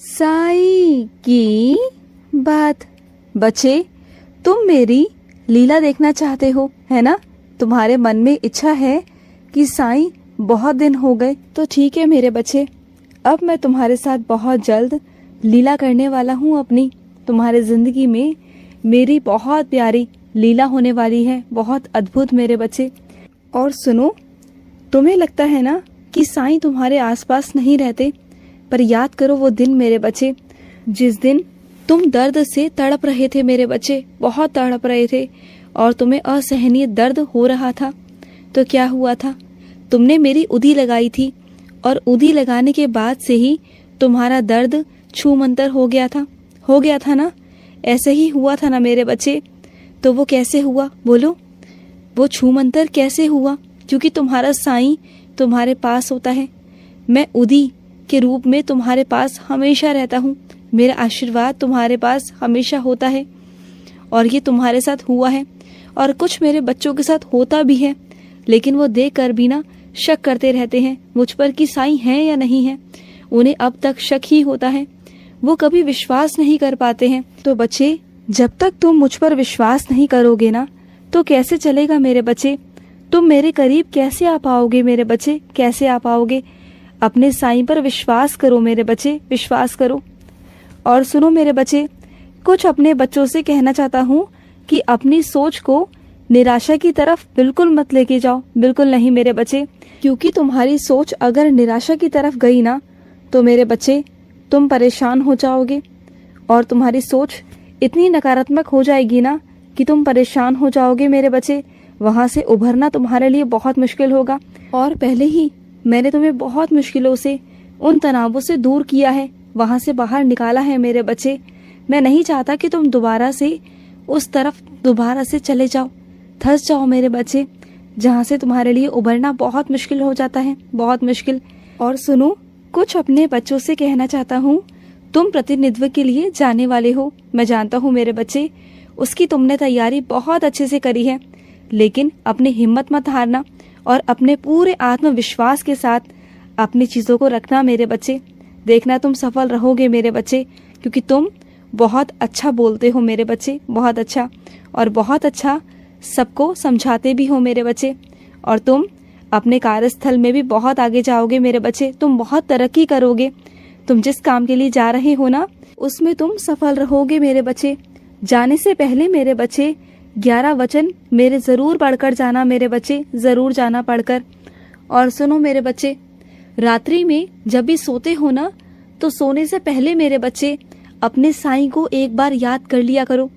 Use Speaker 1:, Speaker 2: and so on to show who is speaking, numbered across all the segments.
Speaker 1: साईं की बात। बच्चे, तुम मेरी लीला देखना चाहते हो, है ना? तुम्हारे मन में इच्छा है कि साईं बहुत दिन हो गए। तो ठीक है मेरे बच्चे, अब मैं तुम्हारे साथ बहुत जल्द लीला करने वाला हूँ अपनी। तुम्हारे जिंदगी में मेरी बहुत प्यारी लीला होने वाली है, बहुत अद्भुत मेरे बच्चे। और सुनो, तुम्हें लगता है ना कि साईं तुम्हारे आसपास नहीं रहते, पर याद करो वो दिन मेरे बच्चे, जिस दिन तुम दर्द से तड़प रहे थे मेरे बच्चे, बहुत तड़प रहे थे और तुम्हें असहनीय दर्द हो रहा था। तो क्या हुआ था? तुमने मेरी उदी लगाई थी और उदी लगाने के बाद से ही तुम्हारा दर्द छूमंतर हो गया था ना? ऐसे ही हुआ था ना मेरे बच्चे? तो वो कैसे हुआ बोलो? वो छूमंतर कैसे हुआ? क्योंकि तुम्हारा साईं तुम्हारे पास होता है। मैं उदी के रूप में तुम्हारे पास हमेशा रहता हूँ। मेरा आशीर्वाद तुम्हारे पास हमेशा होता है और ये तुम्हारे साथ हुआ है और कुछ मेरे बच्चों के साथ होता भी है, लेकिन वो देख कर भी ना शक करते रहते हैं मुझ पर कि साईं है या नहीं है। उन्हें अब तक शक ही होता है, वो कभी विश्वास नहीं कर पाते हैं। तो बच्चे, जब तक तुम मुझ पर विश्वास नहीं करोगे ना, तो कैसे चलेगा मेरे बच्चे? तुम मेरे करीब कैसे आ पाओगे मेरे बच्चे? कैसे आ पाओगे? अपने साईं पर विश्वास करो मेरे बच्चे, विश्वास करो। और सुनो मेरे बच्चे, कुछ अपने बच्चों से कहना चाहता हूँ कि अपनी सोच को निराशा की तरफ बिल्कुल मत लेके जाओ, बिल्कुल नहीं मेरे बच्चे। क्योंकि तुम्हारी सोच अगर निराशा की तरफ गई ना, तो मेरे बच्चे तुम परेशान हो जाओगे और तुम्हारी सोच इतनी नकारात्मक हो जाएगी ना कि तुम परेशान हो जाओगे मेरे बच्चे। वहाँ से उभरना तुम्हारे लिए बहुत मुश्किल होगा। और पहले ही मैंने तुम्हें बहुत मुश्किलों से, उन तनावों से दूर किया है, वहाँ से बाहर निकाला है मेरे बच्चे। मैं नहीं चाहता कि तुम दोबारा से उस तरफ दोबारा से चले जाओ, धंस जाओ मेरे बच्चे, जहाँ से तुम्हारे लिए उभरना बहुत मुश्किल हो जाता है, बहुत मुश्किल। और सुनो, कुछ अपने बच्चों से कहना चाहता हूँ। तुम प्रतिनिधित्व के लिए जाने वाले हो, मैं जानता हूँ मेरे बच्चे, उसकी तुमने तैयारी बहुत अच्छे से करी है, लेकिन अपनी हिम्मत मत हारना और अपने पूरे आत्मविश्वास के साथ अपनी चीज़ों को रखना मेरे बच्चे। देखना तुम सफल रहोगे मेरे बच्चे, क्योंकि तुम बहुत अच्छा बोलते हो मेरे बच्चे, बहुत अच्छा, और बहुत अच्छा सबको समझाते भी हो मेरे बच्चे। और तुम अपने कार्यस्थल में भी बहुत आगे जाओगे मेरे बच्चे, तुम बहुत तरक्की करोगे। तुम जिस काम के लिए जा रहे हो ना, उसमें तुम सफल रहोगे मेरे बच्चे। जाने से पहले मेरे बच्चे 11 वचन मेरे ज़रूर पढ़कर जाना मेरे बच्चे, ज़रूर जाना पढ़कर। और सुनो मेरे बच्चे, रात्रि में जब भी सोते हो ना, तो सोने से पहले मेरे बच्चे अपने साईं को एक बार याद कर लिया करो।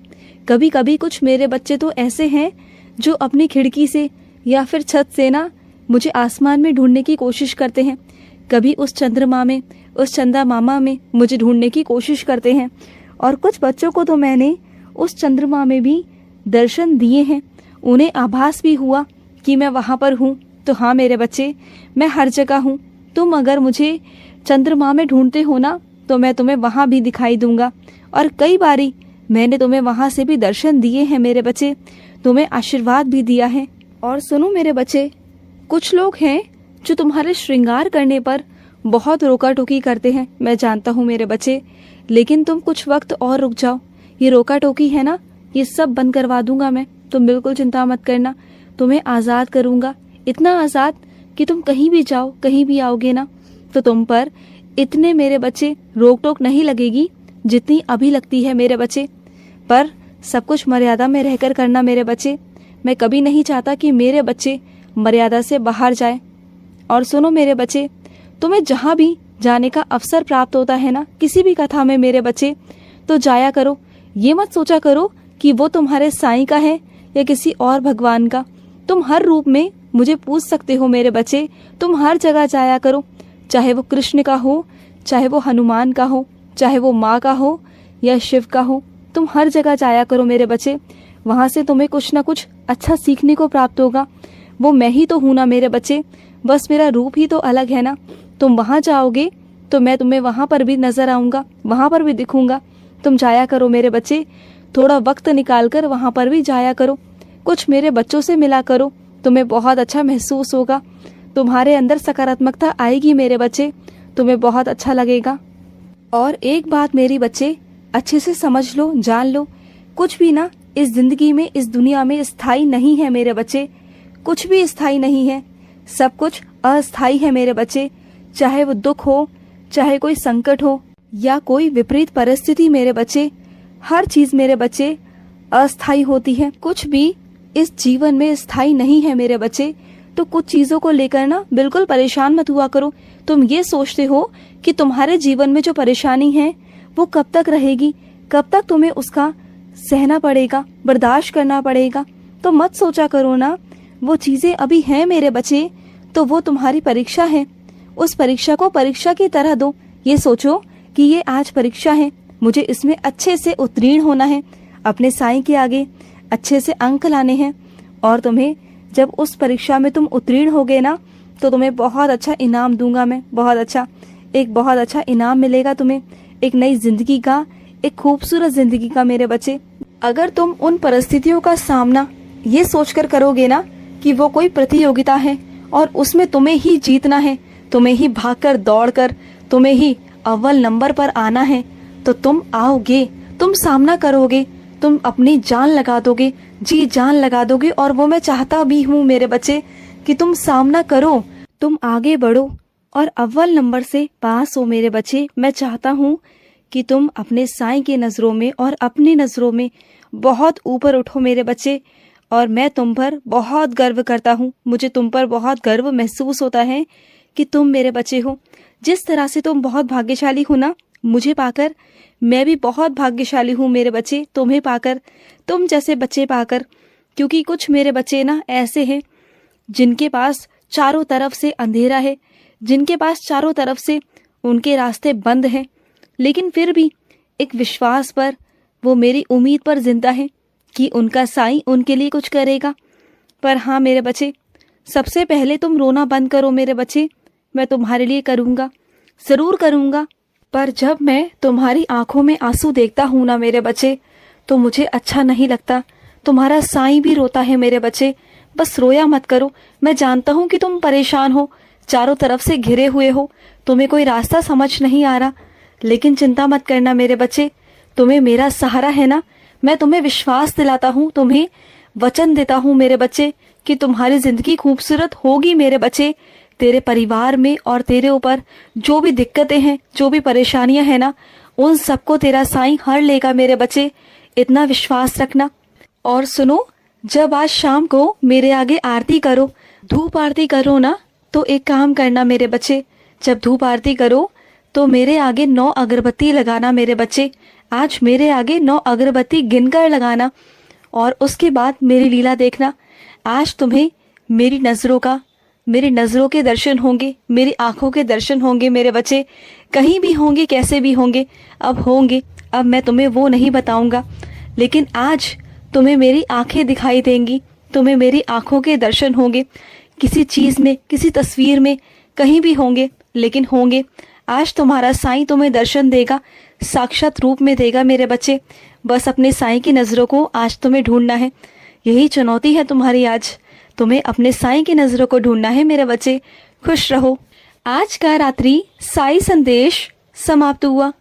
Speaker 1: कभी कभी कुछ मेरे बच्चे तो ऐसे हैं जो अपनी खिड़की से या फिर छत से ना मुझे आसमान में ढूंढने की कोशिश करते हैं। कभी उस चंद्रमा में, उस चंदा मामा में मुझे ढूंढने की कोशिश करते हैं। और कुछ बच्चों को तो मैंने उस चंद्रमा में भी दर्शन दिए हैं, उन्हें आभास भी हुआ कि मैं वहाँ पर हूँ। तो हाँ मेरे बच्चे, मैं हर जगह हूँ। तुम अगर मुझे चंद्रमा में ढूंढते हो ना, तो मैं तुम्हें वहाँ भी दिखाई दूंगा। और कई बारी मैंने तुम्हें वहाँ से भी दर्शन दिए हैं मेरे बच्चे, तुम्हें आशीर्वाद भी दिया है। और सुनो मेरे बच्चे, कुछ लोग हैं जो तुम्हारे श्रृंगार करने पर बहुत रोका टोकी करते हैं, मैं जानता हूँ मेरे बच्चे, लेकिन तुम कुछ वक्त और रुक जाओ। ये रोका टोकी है ना, ये सब बंद करवा दूंगा मैं, तुम बिल्कुल चिंता मत करना। तुम्हें आज़ाद करूंगा, इतना आज़ाद कि तुम कहीं भी जाओ, कहीं भी आओगे ना, तो तुम पर इतने मेरे बच्चे रोक टोक नहीं लगेगी जितनी अभी लगती है मेरे बच्चे। पर सब कुछ मर्यादा में रहकर करना मेरे बच्चे। मैं कभी नहीं चाहता कि मेरे बच्चे मर्यादा से बाहर जाए। और सुनो मेरे बच्चे, तुम्हें जहाँ भी जाने का अवसर प्राप्त होता है ना, किसी भी कथा में मेरे बच्चे, तो जाया करो। ये मत सोचा करो कि वो तुम्हारे साईं का है या किसी और भगवान का। तुम हर रूप में मुझे पूछ सकते हो मेरे बच्चे, तुम हर जगह जाया करो, चाहे वो कृष्ण का हो, चाहे वो हनुमान का हो, चाहे वो माँ का हो या शिव का हो। तुम हर जगह जाया करो मेरे बच्चे, वहाँ से तुम्हें कुछ ना कुछ अच्छा सीखने को प्राप्त होगा। वो मैं ही तो हूँ ना मेरे बच्चे, बस मेरा रूप ही तो अलग है ना। तुम वहाँ जाओगे तो मैं तुम्हें वहाँ पर भी नजर आऊँगा, वहाँ पर भी दिखूंगा। तुम जाया करो मेरे बच्चे, थोड़ा वक्त निकाल कर वहाँ पर भी जाया करो, कुछ मेरे बच्चों से मिला करो, तुम्हें बहुत अच्छा महसूस होगा। तुम्हारे अंदर सकारात्मकता आएगी मेरे बच्चे, तुम्हें बहुत अच्छा लगेगा। और एक बात मेरी बच्चे अच्छे से समझ लो, जान लो, कुछ भी ना इस जिंदगी में, इस दुनिया में स्थायी नहीं है मेरे बच्चे। कुछ भी स्थायी नहीं है, सब कुछ अस्थायी है मेरे बच्चे। चाहे वो दुख हो, चाहे कोई संकट हो या कोई विपरीत परिस्थिति मेरे बच्चे, हर चीज मेरे बच्चे अस्थायी होती है। कुछ भी इस जीवन में स्थायी नहीं है मेरे बच्चे। तो कुछ चीजों को लेकर ना बिल्कुल परेशान मत हुआ करो। तुम ये सोचते हो कि तुम्हारे जीवन में जो परेशानी है वो कब तक रहेगी, कब तक तुम्हें उसका सहना पड़ेगा, बर्दाश्त करना पड़ेगा। तो मत सोचा करो ना, वो चीजें अभी हैं मेरे बच्चे, तो वो तुम्हारी परीक्षा है। उस परीक्षा को परीक्षा की तरह दो। ये सोचो कि ये आज परीक्षा है, मुझे इसमें अच्छे से उत्तीर्ण होना है, अपने साईं के आगे अच्छे से अंक लाने हैं। और तुम्हें जब उस परीक्षा में तुम उत्तीर्ण होगे ना, तो तुम्हें बहुत अच्छा इनाम दूंगा मैं, बहुत अच्छा इनाम मिलेगा तुम्हें, एक नई जिंदगी का, एक खूबसूरत जिंदगी का मेरे बच्चे। अगर तुम उन परिस्थितियों का सामना ये सोचकर करोगे ना कि वो कोई प्रतियोगिता है और उसमें तुम्हें ही जीतना है, तुम्हें ही भागकर दौड़कर, तुम्हें ही अव्वल नंबर पर आना है, तो तुम आओगे, तुम सामना करोगे, तुम अपनी जान लगा दोगे, जी जान लगा दोगे। और वो मैं चाहता भी हूँ मेरे बच्चे कि तुम सामना करो, तुम आगे बढ़ो और अव्वल नंबर से पास हो मेरे बच्चे। मैं चाहता हूँ कि तुम अपने साईं की नज़रों में और अपनी नज़रों में बहुत ऊपर उठो मेरे बच्चे। और मैं तुम पर बहुत गर्व करता हूँ, मुझे तुम पर बहुत गर्व महसूस होता है कि तुम मेरे बच्चे हो। जिस तरह से तुम बहुत भाग्यशाली हो ना मुझे पाकर, मैं भी बहुत भाग्यशाली हूँ मेरे बच्चे तुम्हें पाकर, तुम जैसे बच्चे पाकर। क्योंकि कुछ मेरे बच्चे ना ऐसे हैं जिनके पास चारों तरफ से अंधेरा है, जिनके पास चारों तरफ से उनके रास्ते बंद हैं, लेकिन फिर भी एक विश्वास पर, वो मेरी उम्मीद पर जिंदा है कि उनका साईं उनके लिए कुछ करेगा। पर हाँ मेरे बच्चे, सबसे पहले तुम रोना बंद करो मेरे बच्चे, मैं तुम्हारे लिए करूँगा, ज़रूर करूँगा। पर जब मैं तुम्हारी आंखों में आंसू देखता हूँ ना मेरे बच्चे, तो मुझे अच्छा नहीं लगता। तुम्हारा साईं भी रोता है मेरे बच्चे, बस रोया मत करो। मैं जानता हूँ कि तुम परेशान हो, चारों तरफ से घिरे हुए हो, तुम्हें कोई रास्ता समझ नहीं आ रहा, लेकिन चिंता मत करना मेरे बच्चे, तुम्हें मेरा सहारा है ना। मैं तुम्हें विश्वास दिलाता हूँ, तुम्हें वचन देता हूँ मेरे बच्चे कि तुम्हारी जिंदगी खूबसूरत होगी मेरे बच्चे। तेरे परिवार में और तेरे ऊपर जो भी दिक्कतें हैं, जो भी परेशानियां हैं ना, उन सबको तेरा साईं हर लेगा मेरे बच्चे, इतना विश्वास रखना। और सुनो, जब आज शाम को मेरे आगे आरती करो, धूप आरती करो ना, तो एक काम करना मेरे बच्चे, जब धूप आरती करो तो मेरे आगे 9 अगरबत्ती लगाना मेरे बच्चे। आज मेरे आगे 9 अगरबत्ती गिनकर लगाना और उसके बाद मेरी लीला देखना। आज तुम्हें मेरी नज़रों के दर्शन होंगे, मेरी आंखों के दर्शन होंगे मेरे बच्चे। कहीं भी होंगे, कैसे भी होंगे, अब होंगे, अब मैं तुम्हें वो नहीं बताऊंगा, लेकिन आज तुम्हें मेरी आंखें दिखाई देंगी, तुम्हें मेरी आंखों के दर्शन होंगे। किसी चीज़ में, किसी तस्वीर में, कहीं भी होंगे, लेकिन होंगे। आज तुम्हारा साईं तुम्हें दर्शन देगा, साक्षात रूप में देगा मेरे बच्चे। बस अपने साईं की नज़रों को आज तुम्हें ढूंढना है, यही चुनौती है तुम्हारी आज, तुम्हें अपने साईं की नज़रों को ढूंढना है मेरे बच्चे। खुश रहो। आज का रात्रि साईं संदेश समाप्त हुआ।